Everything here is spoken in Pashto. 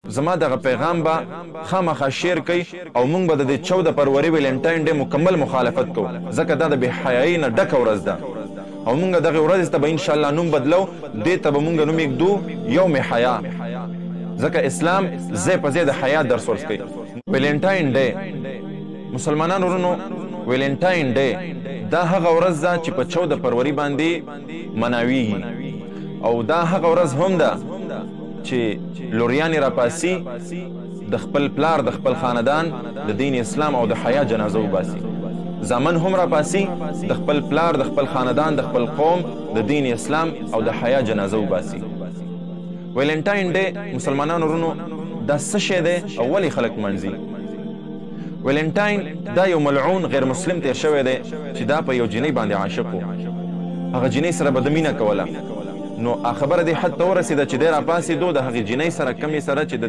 زما دغه پیغام به خامخا شیر کوي او موږ به د 14 فروری ویلنټاین ډے مکمل مخالفت کوو ځکه دا د بې حیایۍ نه ډکه ورځ ده او موږ دغه ورځ ته به ان شاء الله نوم بدلو دې ته به موږ نوم یږدو یوم حیا ځکه اسلام ځای په ځای د حیا درس ورکوي. ویلنټاین ډے مسلمانانو ورونو ویلنټاین ډے دا هغه ورځ ده چې په 14 فروری باندې مناویږي او دا هغه ورځ هم ده چې لوریانې راپاسي د خپل پلار د خپل خاندان د دین اسلام او د حیا جنازه وباسي. زامن هم راپاسي د خپل پلار د خپل خاندان د خپل قوم د دین اسلام او د حیا جنازه وباسي. ویلنټاین ډے مسلمانانو ورونو دا څه شی دی او ولې خلک منځي؟ ویلنټاین دا یو ملعون غیر مسلم تیر شوی دی چې دا په یو جنۍ باندې عاشق و. هغه جنۍ سره به د مینه کوله نو خبره دې حد ته ورسېده چې دی راپاڅېدو د هغې جنۍ سره کمې سره چې د